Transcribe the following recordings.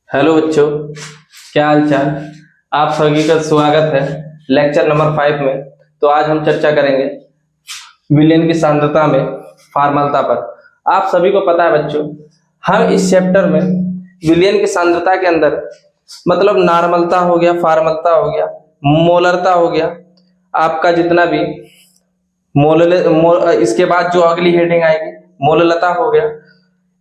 Hello बच्चों, क्या हाल चाल। आप सभी का स्वागत है लेक्चर नंबर 5 में। तो आज हम चर्चा करेंगे विलयन की सांद्रता में फार्मलता पर। आप सभी को पता है बच्चों, हम इस चैप्टर में विलयन की सांद्रता के अंदर मतलब नॉर्मलता हो गया, फार्मलता हो गया, मोलरता हो गया, आपका जितना भी इसके बाद जो अगली हेडिंग आएगी मोललता हो गया,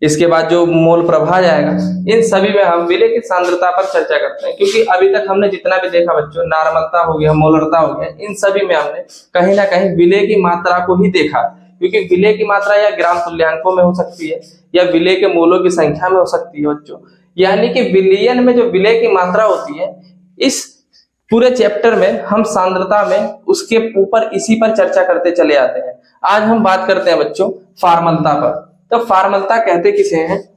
इसके बाद जो मोल प्रभा जाएगा, इन सभी में हम विलय की सांद्रता पर चर्चा करते हैं। क्योंकि अभी तक हमने जितना भी देखा बच्चों, नॉर्मलता हो गया, मोलरता हो गया, इन सभी में हमने कहीं ना कहीं विलय की मात्रा को ही देखा। क्योंकि विलय की मात्रा या ग्राम तुल्यांकों में हो सकती है या विलय के मोलों की संख्या में हो सकती है बच्चों। यानी कि विलयन में जो विलय की मात्रा होती है, इस पूरे चैप्टर में हम सांद्रता में उसके ऊपर इसी पर चर्चा करते चले आते हैं। आज हम बात करते हैं बच्चों फार्मलता पर। तो फार्मलता कहते किसे हैं?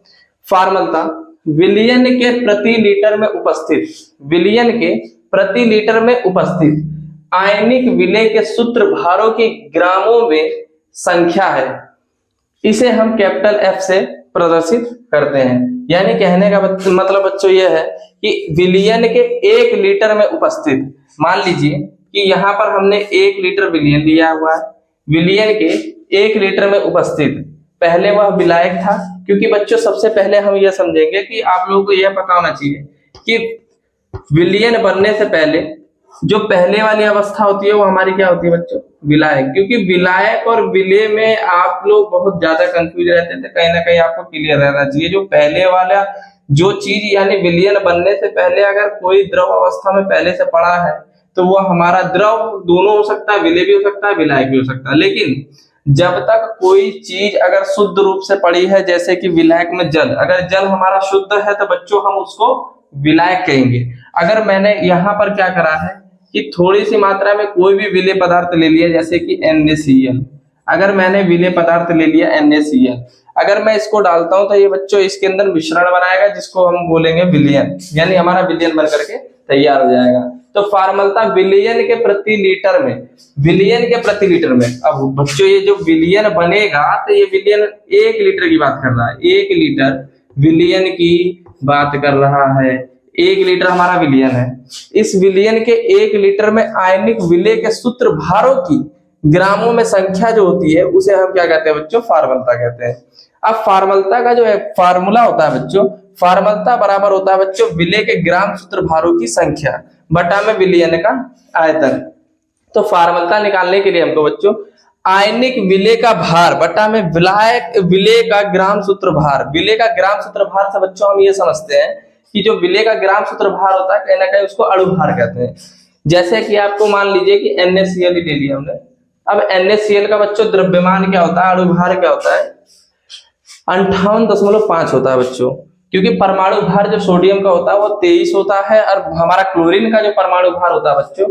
फार्मलता विलयन के प्रति लीटर में उपस्थित, विलयन के प्रति लीटर में उपस्थित आयनिक विलय के सूत्र भारों की ग्रामों में संख्या है। इसे हम कैपिटल एफ से प्रदर्शित करते हैं। यानी कहने का मतलब बच्चों यह है कि विलयन के 1 लीटर में उपस्थित, मान लीजिए कि यहाँ पर हमने 1 लीटर विलयन लिया हुआ है, विलयन के 1 लीटर में उपस्थित पहले वह विलायक था। क्योंकि बच्चों सबसे पहले हम यह समझेंगे कि आप लोगों को यह पता होना चाहिए कि विलयन बनने से पहले जो पहले वाली अवस्था होती है वो हमारी क्या होती है बच्चों? विलायक। क्योंकि विलायक और विलय में आप लोग बहुत ज्यादा कंफ्यूज रहते थे, कहीं ना कहीं आपको क्लियर रहना चाहिए। जो पहले वाला जो चीज यानी विलयन बनने से पहले अगर कोई द्रव अवस्था में पहले से पड़ा है तो वो हमारा द्रव दोनों हो सकता है, विलय भी हो सकता है, विलायक भी हो सकता है। लेकिन जब तक कोई चीज अगर शुद्ध रूप से पड़ी है, जैसे कि विलायक में जल, अगर जल हमारा शुद्ध है तो बच्चों हम उसको विलायक कहेंगे। अगर मैंने यहाँ पर क्या करा है कि थोड़ी सी मात्रा में कोई भी विलय पदार्थ ले लिया, जैसे कि NaCl, अगर मैंने विलय पदार्थ ले लिया NaCl, अगर मैं इसको डालता हूं तो ये बच्चों इसके अंदर मिश्रण बनाएगा जिसको हम बोलेंगे विलयन, यानी हमारा विलयन बन करके तैयार हो जाएगा। तो फार्मलता विलयन के प्रति लीटर में, विलयन के प्रति लीटर में। अब बच्चों ये जो विलयन बनेगा तो ये विलयन 1 लीटर की बात कर रहा है, 1 लीटर विलयन की बात कर रहा है। 1 लीटर हमारा विलयन है। इस विलयन के 1 लीटर में आयनिक विलय के सूत्र भारों की ग्रामों में संख्या जो होती है उसे हम क्या कहते हैं बच्चों? फार्मलता कहते हैं। अब फार्मलता का जो है फार्मूला होता है बच्चों, फार्मलता बराबर होता है बच्चों विलय के ग्राम सूत्र भारों की संख्या बटा में विलयन का आयतन। तो फार्मलता निकालने के लिए हमको बच्चों आयनिक विलय का भार बटा में विलायक विलय का ग्राम सूत्र भार, विलय का ग्राम सूत्र भार से बच्चों हम ये समझते हैं कि जो विलय का ग्राम सूत्र भार होता है कहीं ना कहीं उसको अणु भार कहते हैं। जैसे कि आपको मान लीजिए कि NaCl ही ले लिया हमने। अब NaCl का बच्चों द्रव्यमान क्या होता है, अणु भार क्या होता है? 58.5 होता है बच्चों। क्योंकि परमाणु भार जो सोडियम का होता है वो 23 होता है, और हमारा क्लोरीन का जो परमाणु भार होता है बच्चों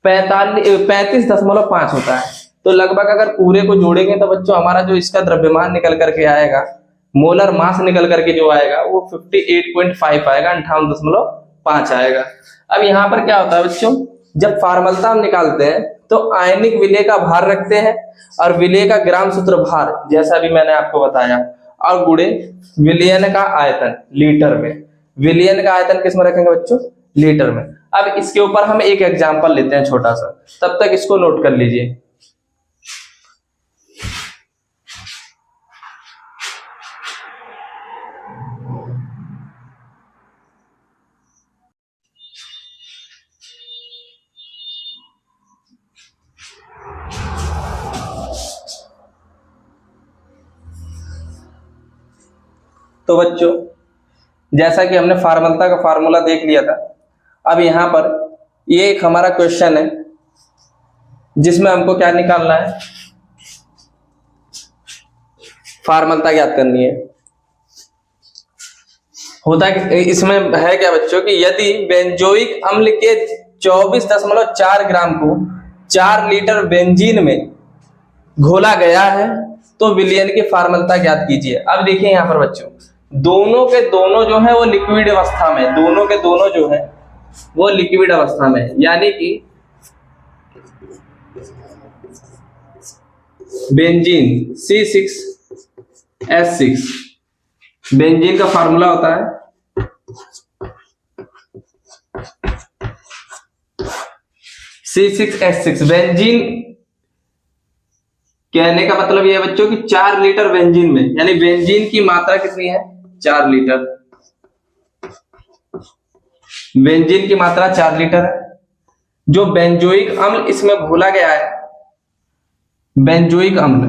35.5 होता है। तो लगभग अगर पूरे को जोड़ेंगे तो बच्चों हमारा जो इसका द्रव्यमान निकल करके आएगा, मोलर मास निकल करके जो आएगा वो 58.5 आएगा, 58.5 आएगा। अब यहाँ पर क्या होता है बच्चों, जब फार्मलता हम निकालते हैं तो आयनिक विलय का भार रखते हैं और विलय का ग्राम सूत्र भार जैसा भी मैंने आपको बताया, और गुणे विलयन का आयतन लीटर में। विलयन का आयतन किस में रखेंगे बच्चों? लीटर में। अब इसके ऊपर हम एक एग्जांपल लेते हैं छोटा सा, तब तक इसको नोट कर लीजिए। तो बच्चों जैसा कि हमने फार्मलता का फार्मूला देख लिया था, अब यहां पर ये एक हमारा क्वेश्चन है जिसमें हमको क्या निकालना है? फार्मलता ज्ञात करनी है। होता कि इसमें है क्या बच्चों कि यदि बेंजोइक अम्ल के 24.4 ग्राम को 4 लीटर बेंजीन में घोला गया है तो विलयन की फार्मलता ज्ञात कीजिए। अब देखिए यहाँ पर बच्चों दोनों के दोनों जो है वो लिक्विड अवस्था में, दोनों के दोनों जो है वो लिक्विड अवस्था में, यानी कि बेंजीन C6H6, बेंजीन का फार्मूला होता है C6H6 बेंजीन, कहने का मतलब यह है बच्चों कि 4 लीटर बेंजीन में, यानी बेंजीन की मात्रा कितनी है 4 लीटर, बेंजीन की मात्रा 4 लीटर है। जो बेंजोइक अम्ल इसमें घोला गया है, बेंजोइक अम्ल,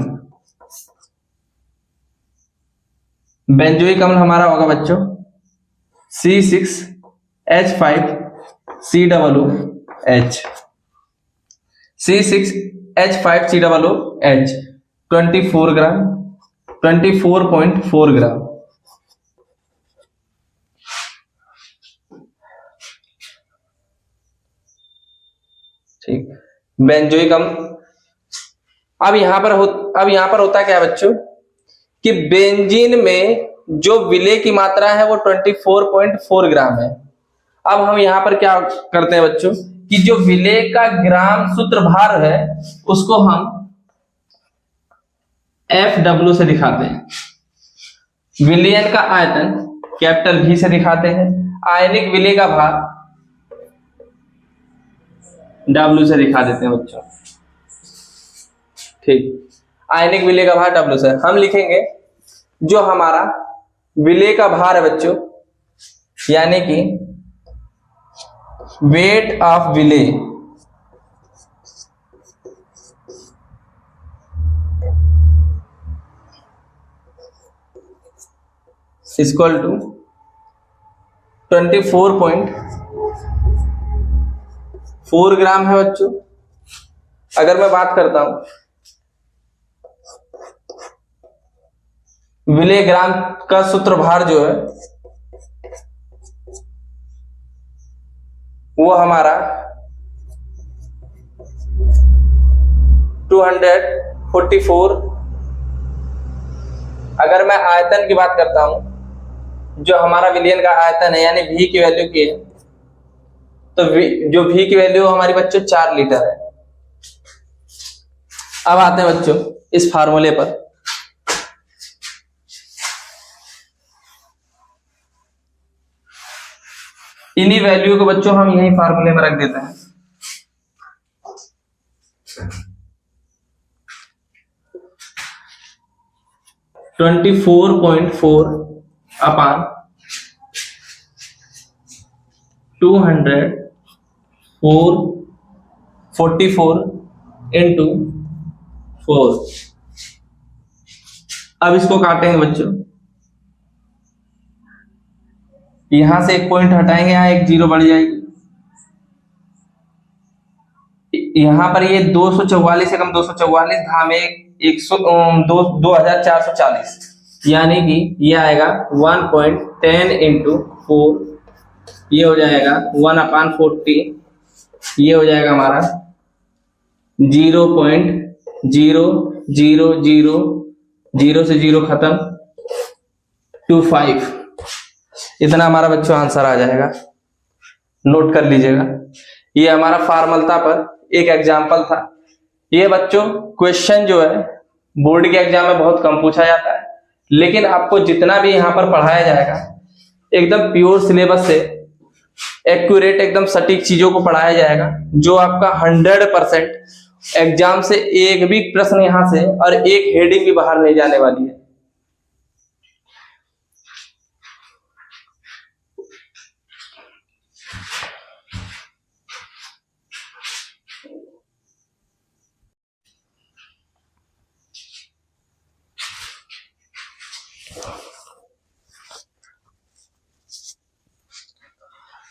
बेंजोइक अम्ल हमारा होगा बच्चों C6H5COOH, C6H5COOH 24 ग्राम, 24.4 ग्राम। ठीक, बेंजोइक अम्ल। अब यहां पर होता क्या है बच्चों कि बेंजीन में जो विलेय की मात्रा है वो 24.4 ग्राम है। अब हम यहां पर क्या करते हैं बच्चों कि जो विलेय का ग्राम सूत्र भार है उसको हम FW से दिखाते हैं, विलयन का आयतन कैपिटल V से दिखाते हैं, आयनिक विलेय का भार W से दिखा देते हैं बच्चों। ठीक, आयनिक विलेय का भार W से हम लिखेंगे जो हमारा विलेय का भार है बच्चों, यानी कि वेट ऑफ विलेय इक्वल टू 24.4 ग्राम है बच्चों। अगर मैं बात करता हूं विलेय ग्राम का सूत्रभार जो है वो हमारा 244। अगर मैं आयतन की बात करता हूं, जो हमारा विलयन का आयतन है यानी V की वैल्यू की है, तो जो V की वैल्यू हमारी बच्चों 4 लीटर है। अब आते हैं बच्चों इस फार्मूले पर। इन्हीं वैल्यू को बच्चों हम यही फार्मूले में रख देते हैं। ट्वेंटी 4.4 अपान 244 इंटू 4। अब इसको काटेंगे बच्चों, यहां से एक पॉइंट हटाएंगे, यहां एक जीरो बढ़ जाएगी। यहां पर ये 244 एकम 244 धाम 2440, यानी कि ये आएगा 1.10 इंटू 4, ये हो जाएगा 1/40, ये हो जाएगा हमारा 0.0000 से 0 खत्म 25। इतना हमारा बच्चों आंसर आ जाएगा, नोट कर लीजिएगा। ये हमारा फार्मलता पर एक एग्जाम्पल था। ये बच्चों क्वेश्चन जो है बोर्ड के एग्जाम में बहुत कम पूछा जाता है, लेकिन आपको जितना भी यहाँ पर पढ़ाया जाएगा एकदम प्योर सिलेबस से एक्यूरेट एकदम सटीक चीजों को पढ़ाया जाएगा, जो आपका 100% एग्जाम से एक भी प्रश्न यहां से और एक हेडिंग भी बाहर नहीं जाने वाली है।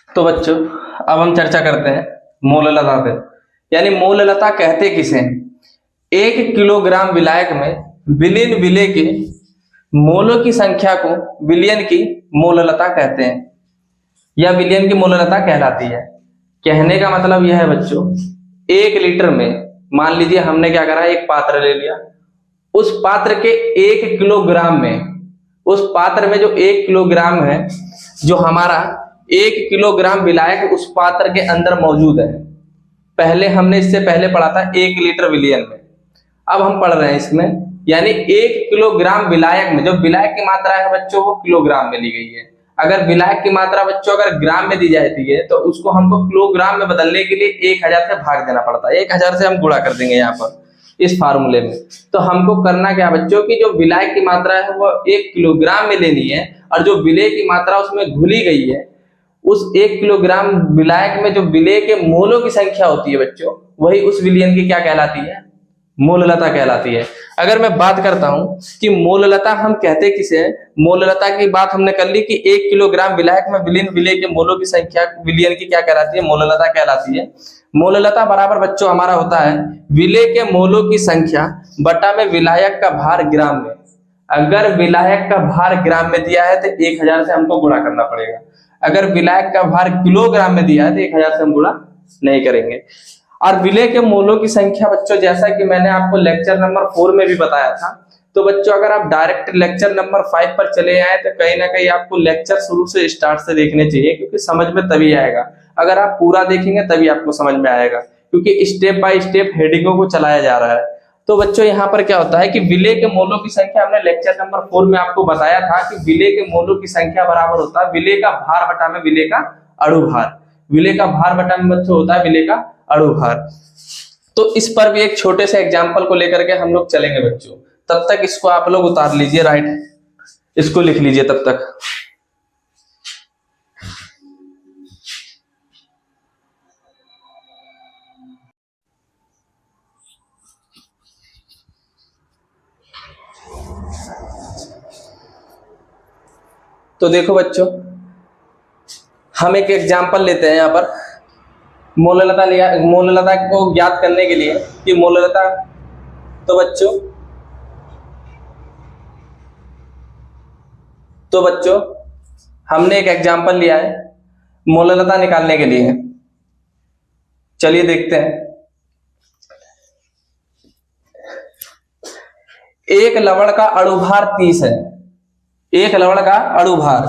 तो बच्चों अब हम चर्चा करते हैं मोललता पे, यानी मोललता कहते किसे? 1 किलोग्राम विलायक में विलीन विलेय के मोलों की संख्या को विलयन की मोललता कहते हैं, या विलयन की मोललता कहलाती है। कहने का मतलब यह है बच्चों, 1 लीटर में मान लीजिए हमने क्या करा, एक पात्र ले लिया, उस पात्र के 1 किलोग्राम में, उस पात्र में जो 1 किलोग्राम है, जो हमारा 1 किलोग्राम विलायक उस पात्र के अंदर मौजूद है। पहले हमने इससे पहले पढ़ा था 1 लीटर विलयन में, अब हम पढ़ रहे हैं इसमें, यानी 1 किलोग्राम विलायक में, जो विलायक की मात्रा है बच्चों वो किलोग्राम में ली गई है। अगर विलायक की मात्रा बच्चों अगर ग्राम में दी जाती है तो उसको हमको किलोग्राम में बदलने के लिए 1000 से भाग देना पड़ता है। 1000 से हम गुणा कर देंगे यहाँ पर इस फार्मूले में। तो हमको करना क्या बच्चों की जो विलायक की मात्रा है वो 1 किलोग्राम में लेनी है, और जो विलेय की मात्रा उसमें घुली गई है उस 1 किलोग्राम विलायक में जो विलेय के मोलों की संख्या होती है बच्चों, वही उस विलयन की क्या कहलाती है? मोललता कहलाती है। अगर मैं बात करता हूं कि मोललता हम कहते किसे हैं, मोललता की बात हमने कर ली कि 1 किलोग्राम विलायक में विलीन विलेय के मोलों की संख्या विलयन की क्या कहलाती है? मोललता कहलाती है। मोललता बराबर बच्चों हमारा होता है विलेय के मोलों की संख्या बटा में विलायक का भार ग्राम में। अगर विलायक का भार ग्राम में दिया है तो 1000 से हमको गुणा करना पड़ेगा। अगर विलायक का भार किलोग्राम में दिया है तो 1000 से हम गुणा नहीं करेंगे। और विलेय के मोलों की संख्या बच्चों जैसा कि मैंने आपको लेक्चर नंबर 4 में भी बताया था, तो बच्चों अगर आप डायरेक्ट लेक्चर नंबर 5 पर चले आए तो कहीं ना कहीं आपको लेक्चर शुरू से स्टार्ट से देखने चाहिए, क्योंकि समझ में तभी आएगा। अगर आप पूरा देखेंगे तभी आपको समझ में आएगा, क्योंकि स्टेप बाय स्टेप हेडिंगों को चलाया जा रहा है। तो बच्चों यहाँ पर क्या होता है कि विलेय के मोलों की संख्या हमने लेक्चर नंबर 4 में आपको बताया था कि विलेय के मोलों की संख्या बराबर होता है विलेय का भार बटा में विलेय का अणु भार। विलेय का भार बटा में बच्चों होता है विलेय का अणु भार। तो इस पर भी एक छोटे से एग्जाम्पल को लेकर के हम लोग चलेंगे बच्चों। तब तक इसको आप लोग उतार लीजिए, राइट, इसको लिख लीजिए तब तक। तो देखो बच्चों, हम एक एग्जाम्पल लेते हैं यहाँ पर मोललता को ज्ञात करने के लिए कि मोललता। तो बच्चों हमने एक एग्जाम्पल लिया है मोललता निकालने के लिए। चलिए देखते हैं। एक लवण का अणुभार 30 है। एक लवण का अणुभार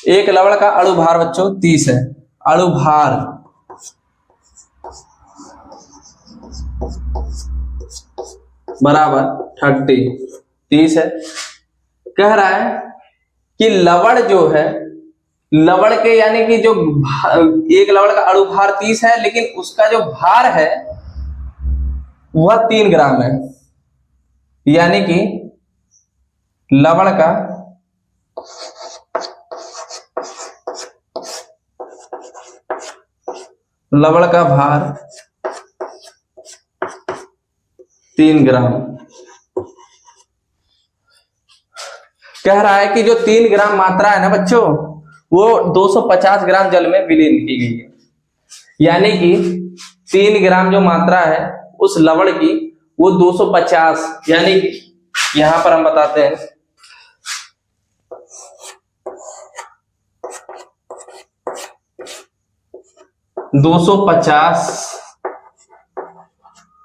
एक लवण का अणुभार बच्चों 30 है। अणुभार बराबर 30 है। कह रहा है कि लवण जो है, लवण के यानी कि जो एक लवण का अणुभार 30 है, लेकिन उसका जो भार है वह 3 ग्राम है। यानी कि लवण का भार 3 ग्राम। कह रहा है कि जो 3 ग्राम मात्रा है ना बच्चों, वो 250 ग्राम जल में विलीन की गई है। यानी कि 3 ग्राम जो मात्रा है उस लवण की वो 250, यानी कि यहां पर हम बताते हैं 250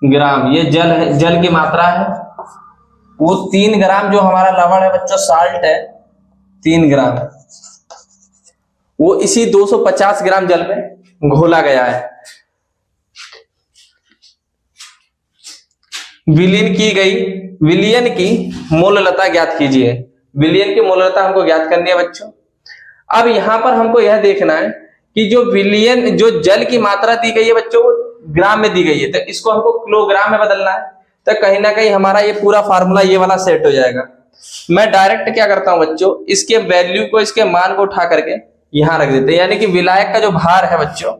ग्राम ये जल है, जल की मात्रा है। वो 3 ग्राम जो हमारा लवण है बच्चों, साल्ट है 3 ग्राम, वो इसी 250 ग्राम जल में घोला गया है। विलीन की गई विलयन की मोललता ज्ञात कीजिए। विलयन की मोललता हमको ज्ञात करनी है बच्चों। अब यहां पर हमको यह देखना है कि जो विलयन जो जल की मात्रा दी गई है बच्चों वो ग्राम में दी गई है, तो इसको हमको किलोग्राम में बदलना है। तो कहीं ना कहीं हमारा ये पूरा फार्मूला ये वाला सेट हो जाएगा। मैं डायरेक्ट क्या करता हूं बच्चों, इसके वैल्यू को, इसके मान को उठा करके यहां रख देते हैं। यानी कि विलायक का जो भार है बच्चों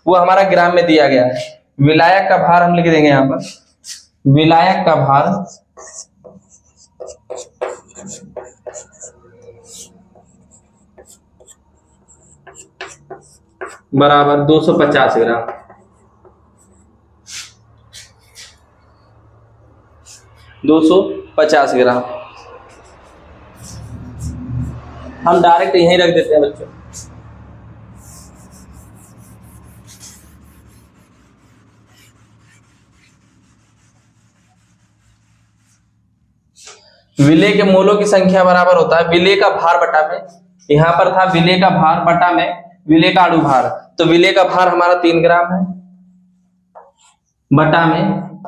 वो हमारा ग्राम में दिया गया है। विलायक का भार हम लिख देंगे यहां पर, विलायक का भार बराबर 250 ग्राम। हम डायरेक्ट यहीं रख देते हैं बच्चों। विलेय के मोलों की संख्या बराबर होता है विलेय का भार बटा में, यहां पर था विलेय का भार बटा में विलेय का अणुभार। तो विलेय का भार हमारा 3 ग्राम है बटा में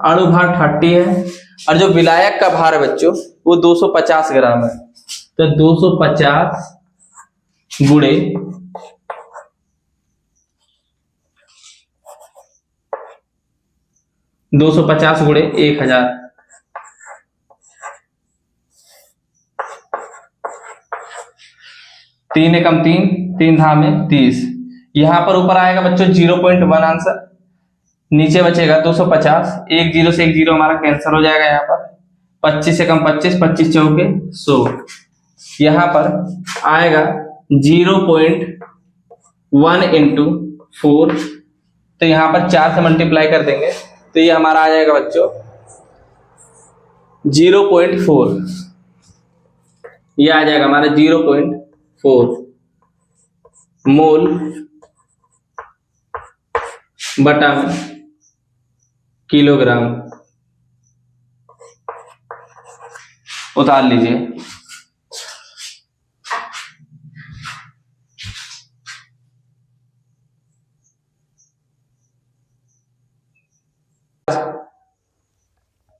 अणुभार 30 है, और जो विलायक का भार है बच्चों वो 250 ग्राम है। तो 250 गुणे 250 गुणे 1000, तीन एकम 3, 3 धामे 30। यहां पर ऊपर आएगा बच्चों 0.1 आंसर, नीचे बचेगा 250, एक जीरो से एक जीरो हमारा कैंसिल हो जाएगा। यहाँ पर 25 एकम 25, 25 चौके 100, यहाँ पर आएगा 0.1 इंटू 4, तो यहाँ पर 4 से मल्टीप्लाई कर देंगे तो ये हमारा आ जाएगा बच्चों 0.4, ये आ जाएगा हमारा 0.4 मोल बटा किलोग्राम। उतार लीजिए।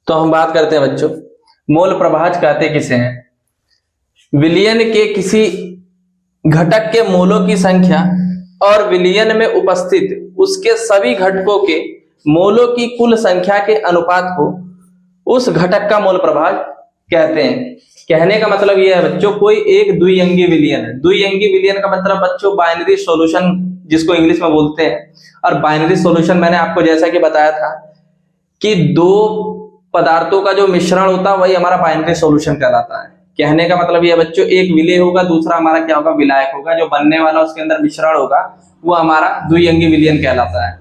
तो हम बात करते हैं बच्चों, मोल प्रभाज कहते किसे हैं? विलयन के किसी घटक के मोलों की संख्या और विलयन में उपस्थित उसके सभी घटकों के मोलों की कुल संख्या के अनुपात को उस घटक का मोल प्रभाज कहते हैं। कहने का मतलब यह है बच्चों, कोई एक द्विअंगी विलयन है। द्विअंगी विलयन का मतलब बच्चों बाइनरी सॉल्यूशन जिसको इंग्लिश में बोलते हैं। और बाइनरी सॉल्यूशन मैंने आपको जैसा कि बताया था कि दो पदार्थों का जो मिश्रण होता है वही हमारा बाइनरी सॉल्यूशन कहलाता है। कहने का मतलब यह बच्चों, एक विलेय होगा, दूसरा हमारा क्या होगा, विलायक होगा। जो बनने वाला उसके अंदर मिश्रण होगा वो हमारा द्विअंगी विलयन कहलाता है।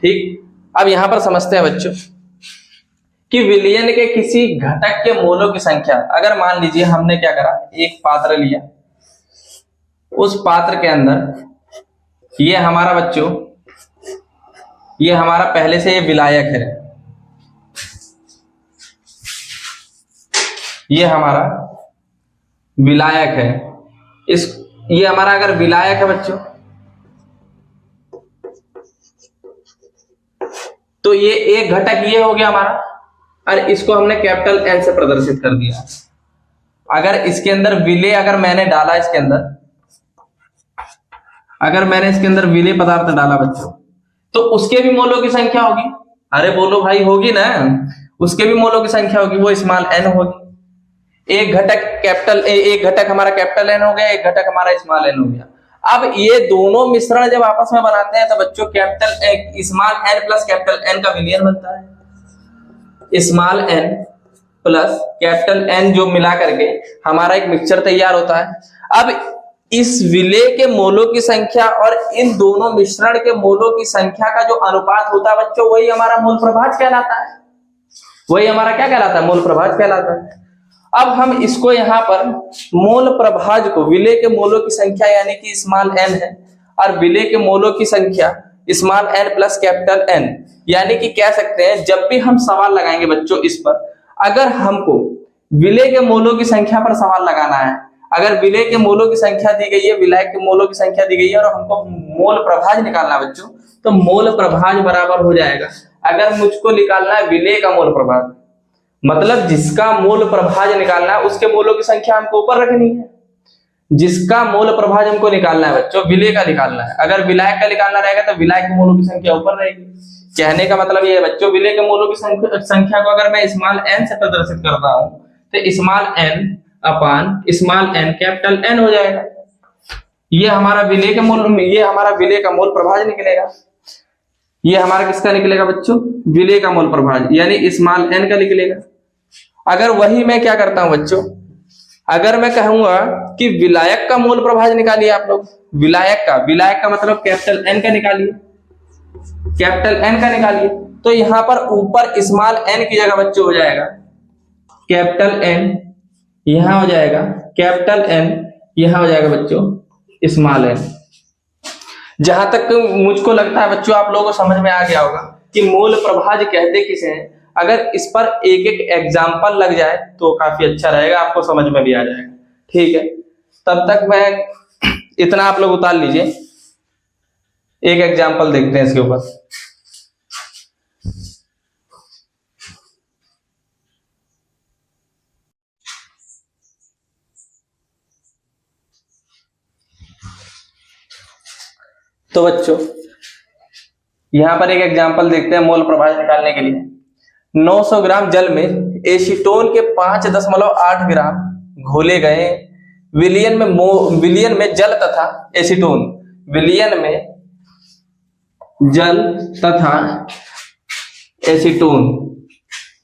ठीक, अब यहां पर समझते हैं बच्चों कि विलयन के किसी घटक के मोलों की संख्या, अगर मान लीजिए हमने क्या करा, एक पात्र लिया, उस पात्र के अंदर ये हमारा बच्चों, ये हमारा पहले से ये विलायक है, ये हमारा विलायक है। ये हमारा अगर विलायक है बच्चों, तो ये एक घटक ये हो गया हमारा, और इसको हमने कैपिटल एन से प्रदर्शित कर दिया। अगर इसके अंदर विलेय अगर मैंने डाला, इसके अंदर अगर मैंने इसके अंदर विलेय पदार्थ डाला बच्चों, तो उसके भी मोलों की संख्या होगी। अरे बोलो भाई, होगी ना, उसके भी मोलों की संख्या होगी, वो स्मॉल एन होगी। एक घटक कैपिटल, एक घटक हमारा कैपिटल एन हो गया, एक घटक हमारा स्मॉल एन हो गया। अब ये दोनों मिश्रण जब आपस में बनाते हैं तो बच्चों capital small N plus capital N का विलयन बनता है। Small N plus capital N जो मिला करके हमारा एक मिक्सचर तैयार होता है। अब इस विलेय के मोलों की संख्या और इन दोनों मिश्रण के मोलों की संख्या का जो अनुपात होता है बच्चों, वही हमारा मोल प्रभाज कहलाता है। वही हमारा क्या कहलाता है, मोल प्रभाज कहलाता है। अब हम इसको यहाँ पर मोल प्रभाज को, विलेय के मोलों की संख्या यानी कि स्मॉल एन है, और विलेय के मोलों की संख्या small N plus capital N, यानी कि कह सकते हैं जब भी हम सवाल लगाएंगे बच्चों इस पर, अगर हमको विलेय के मोलों की संख्या पर सवाल लगाना है, अगर विलेय के मोलों की संख्या दी गई है, विलायक के मोलों की संख्या दी गई है, और हमको मोल प्रभाज निकालना है बच्चों, तो मोल प्रभाज बराबर हो जाएगा, अगर मुझको निकालना है विलेय का मोल प्रभाज, मतलब जिसका मोल प्रभाज निकालना है उसके मोलों की संख्या हमको ऊपर रखनी है। जिसका मोल प्रभाज हमको निकालना है बच्चों, विलेय का निकालना है। अगर विलायक का निकालना रहेगा तो विलायक के मोलों की संख्या ऊपर रहेगी। कहने का मतलब ये है बच्चों, विलेय के मोलों की संख्या को अगर मैं स्मॉल एन से प्रदर्शित करता हूं तो small N upon small N capital N हो जाएगा। ये हमारा विलेय के मोल, ये हमारा विलेय का मोल प्रभाज निकलेगा। ये हमारा किसका निकलेगा बच्चों, विलेय का मोल प्रभाज, यानी स्मॉल एन का निकलेगा। अगर वही मैं क्या करता हूं बच्चों, अगर मैं कहूंगा कि विलायक का मोल प्रभाज निकालिए आप लोग, विलायक का मतलब कैपिटल एन का निकालिए, कैपिटल एन का निकालिए, तो यहां पर ऊपर स्मॉल एन की जगह बच्चों हो जाएगा कैपिटल एन, यहां हो जाएगा कैपिटल एन, यहां हो जाएगा बच्चों स्मॉल एन। जहां तक मुझको लगता है बच्चों आप लोगों को समझ में आ गया होगा कि मोल प्रभाज कहते किसे हैं। अगर इस पर एक एक एग्जाम्पल लग जाए तो काफी अच्छा रहेगा, आपको समझ में भी आ जाएगा। ठीक है, तब तक मैं इतना आप लोग उतार लीजिए, एक एग्जाम्पल देखते हैं इसके ऊपर। तो बच्चों यहां पर एक एग्जांपल देखते हैं मोल प्रभाज निकालने के लिए। 900 ग्राम जल में एसीटोन के 5.8 ग्राम घोले गए। विलियन में जल तथा एसीटोन, विलियन में जल तथा एसीटोन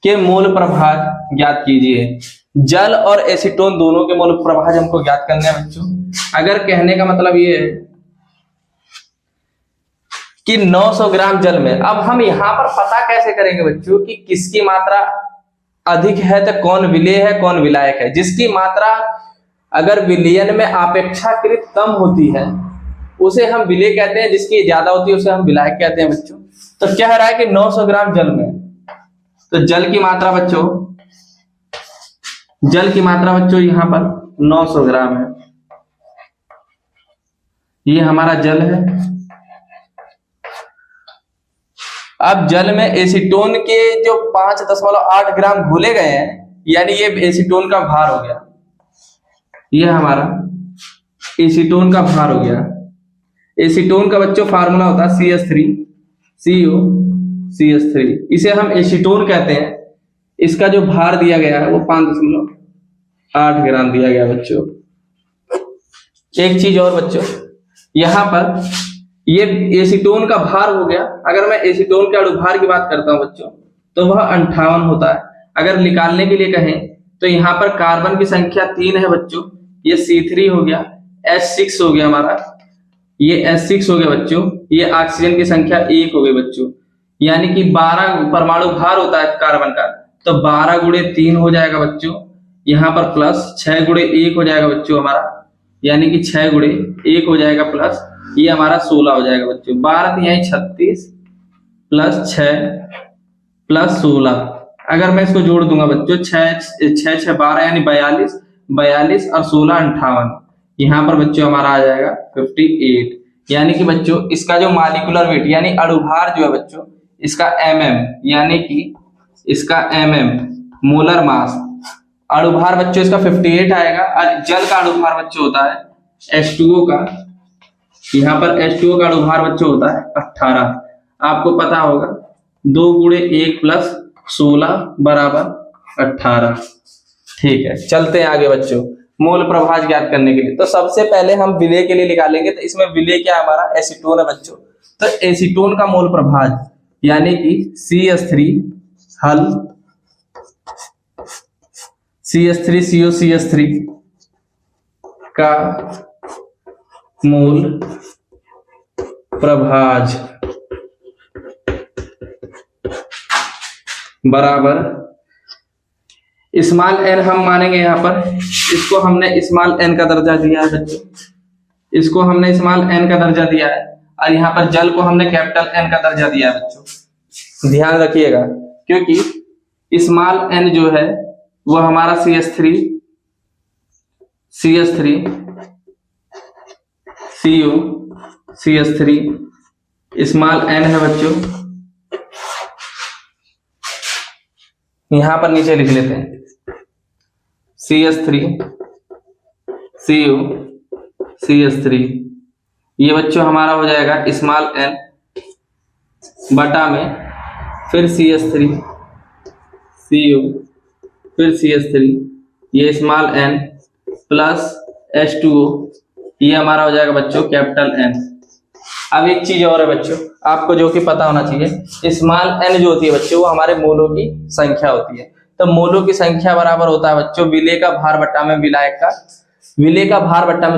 के मोल प्रभाज ज्ञात कीजिए। जल और एसीटोन दोनों के मोल प्रभाज हमको ज्ञात करने हैं बच्चों। अगर कहने का मतलब ये है कि 900 ग्राम जल में, अब हम यहां पर पता कैसे करेंगे बच्चों कि किसकी मात्रा अधिक है तो कौन विलेय है कौन विलायक है। जिसकी मात्रा अगर विलयन में अपेक्षाकृत कम होती है उसे हम विलेय कहते हैं, जिसकी ज्यादा होती है उसे हम विलायक कहते हैं बच्चों। तो क्या रहा है कि 900 ग्राम जल में, तो जल की मात्रा बच्चों, जल की मात्रा बच्चों यहां पर 900 ग्राम है। ये हमारा जल है। अब जल में एसीटोन के जो 5.8 ग्राम घोले गए हैं, यानी ये एसीटोन का भार हो गया। ये हमारा एसीटोन का भार हो गया। एसीटोन का बच्चों फार्मूला होता है CH3CO CH3। इसे हम एसीटोन कहते हैं। इसका जो भार दिया गया है वो 5.8 ग्राम दिया गया बच्चों। एक चीज और बच्चों, यहां पर ये एसीटोन का भार हो गया। अगर मैं एसीटोन के अणुभार की बात करता हूं बच्चों तो वह 58 होता है। अगर निकालने के लिए कहें तो यहां पर कार्बन की संख्या 3 है बच्चों। ये C3 हो गया, H6 हो गया हमारा, ये H6 हो गया बच्चों। ये ऑक्सीजन की संख्या 1 हो गई बच्चों। यानी कि 12 परमाणु भार होता है कार्बन का, तो 12 गुणे 3 हो जाएगा बच्चों। यहाँ पर प्लस 6 गुणे 1 हो जाएगा बच्चों हमारा, यानी कि 6 गुणे 1 हो जाएगा प्लस ये हमारा 16 हो जाएगा बच्चों। 12 यही 36 प्लस 6 प्लस 16। अगर मैं इसको जोड़ दूंगा बच्चों 6 12 यानी 42 और 16 58। यहाँ पर बच्चों हमारा आ जाएगा 58। यानी कि बच्चों इसका जो मॉलिक्यूलर वेट यानी अणुभार जो है बच्चों इसका mm, यानी कि इसका mm मोलर मास अणुभार बच्चों इसका 58 आएगा। और जल का अणुभार बच्चों होता है H2O का, यहाँ पर H2O का अणुभार बच्चों होता है 18। आपको पता होगा 2 गुणे 1 प्लस 16 बराबर 18। ठीक है, चलते हैं आगे बच्चों मोल प्रभाज ज्ञात करने के लिए। तो सबसे पहले हम विलेय के लिए निकालेंगे। तो इसमें विलेय क्या है हमारा, एसीटोन है बच्चों। तो एसीटोन का मोल प्रभाज यानी कि CH3 हल CH3CO CH3 का मोल प्रभाज बराबर स्मॉल n हम मानेंगे। यहाँ पर इसको हमने स्मॉल n का दर्जा दिया है बच्चों, इसको हमने स्मॉल n का दर्जा दिया है। और यहाँ पर जल को हमने कैपिटल N का दर्जा दिया है बच्चों। ध्यान रखिएगा क्योंकि स्मॉल n जो है वो हमारा CH3 CO CH3 small n है बच्चों। यहां पर नीचे लिख लेते हैं CH3 CO CH3। ये बच्चों हमारा हो जाएगा स्मॉल n बटा में फिर CH3 CO फिर CH3 ये स्मॉल n प्लस H2O ये हमारा हो जाएगा बच्चों कैपिटल N। अब एक चीज और है बच्चों आपको जो कि पता होना चाहिए, स्मॉल n जो होती है बच्चों वो हमारे मोलों की संख्या होती है। तो मोलों की संख्या बराबर होता है बच्चों विलेय का भार बट्टा में विलायक का, विलेय का भार बट्टा में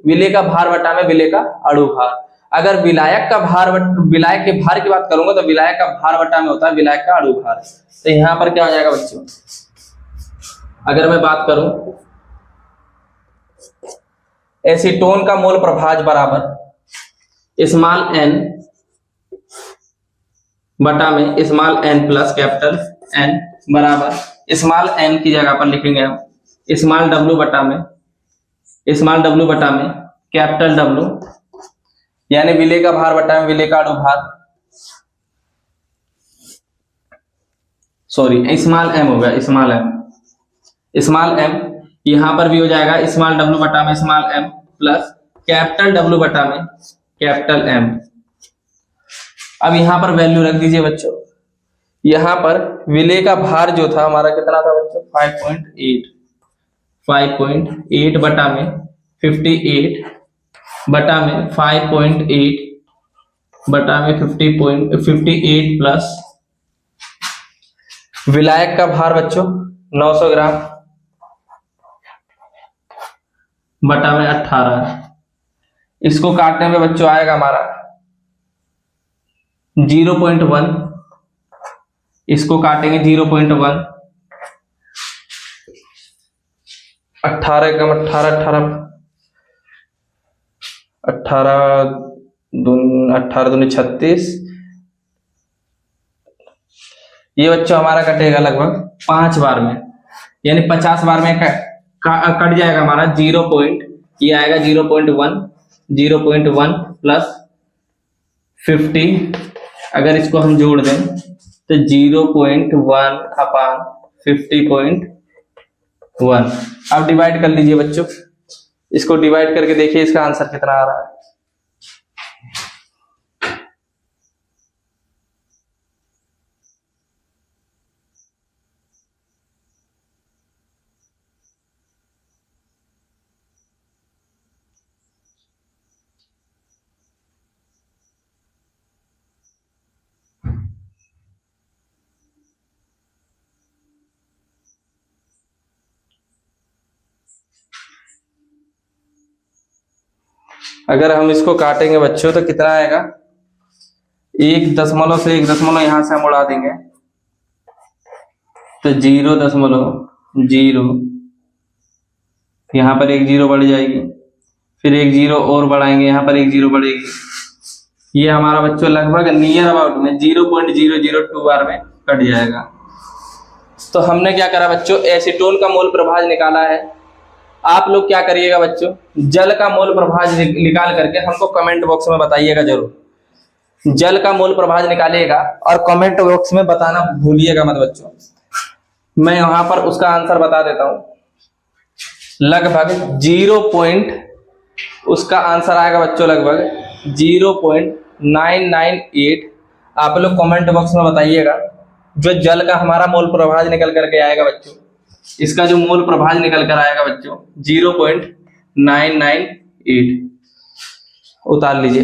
विलेय का भार बट्टा में विलेय का अणुभार। अगर विलायक का भार विलायक के भार की बात करूंगा तो विलायक का भार बट्टा में होता है विलायक का अणुभार। तो यहाँ पर क्या हो जाएगा बच्चों, अगर मैं बात करूं एसीटोन का मोल प्रभाज बराबर स्मॉल n बटा में small n plus capital N बराबर स्मॉल n की जगह पर लिखेंगे हम स्मॉल w बटा में कैपिटल W यानी विलेय का भार बटा में विलेय का अणुभार, सॉरी स्मॉल m हो गया स्मॉल m। यहाँ पर भी हो जाएगा स्मॉल w बटा में small m plus capital W बटा में कैपिटल M। अब यहां पर वैल्यू रख दीजिए बच्चों। यहां पर विलेय का भार जो था हमारा कितना था बच्चों, 5.8 बटा में 58 बटा में 5.8 बटा में 58 प्लस विलायक का भार बच्चों 900 ग्राम बटा में 18। इसको काटने में बच्चों आएगा हमारा 0.1, इसको काटेंगे 0.1, 18 कम 18 दूनी 36। ये बच्चों हमारा कटेगा लगभग 5 बार में, यानी 50 बार में कट जाएगा हमारा 0. ये आएगा 0.1 प्लस 50। अगर इसको हम जोड़ दें तो 0.1 अपान 50.1। अब डिवाइड कर लीजिए बच्चों, इसको डिवाइड करके देखिए इसका आंसर कितना आ रहा है। अगर हम इसको काटेंगे बच्चों तो कितना आएगा, 1 से 1 यहां से हम उड़ा देंगे तो 0.0, यहां पर 1 0 बढ़ जाएगी, फिर 1 0 और बढ़ाएंगे, यहां पर 1 0 बढ़ेगी। ये हमारा बच्चों लगभग नियर अबाउट में 0.002 बार में कट जाएगा। तो हमने क्या करा बच्चों, एसीटोन का मोल प्रभाज निकाला है। आप लोग क्या करिएगा बच्चों, जल का मोल प्रभाज निकाल करके हमको कमेंट बॉक्स में बताइएगा जरूर। जल का मोल प्रभाज निकालिएगा और कमेंट बॉक्स में बताना भूलिएगा मत बच्चों। मैं वहां पर उसका आंसर बता देता हूं, लगभग 0. उसका आंसर आएगा बच्चों लगभग 0.998। आप लोग कमेंट बॉक्स में बताइएगा। जो जल का हमारा मोल प्रभाज निकल करके आएगा बच्चों, इसका जो मोल प्रभाज निकल कर आएगा बच्चों 0.998। उतार लीजिए।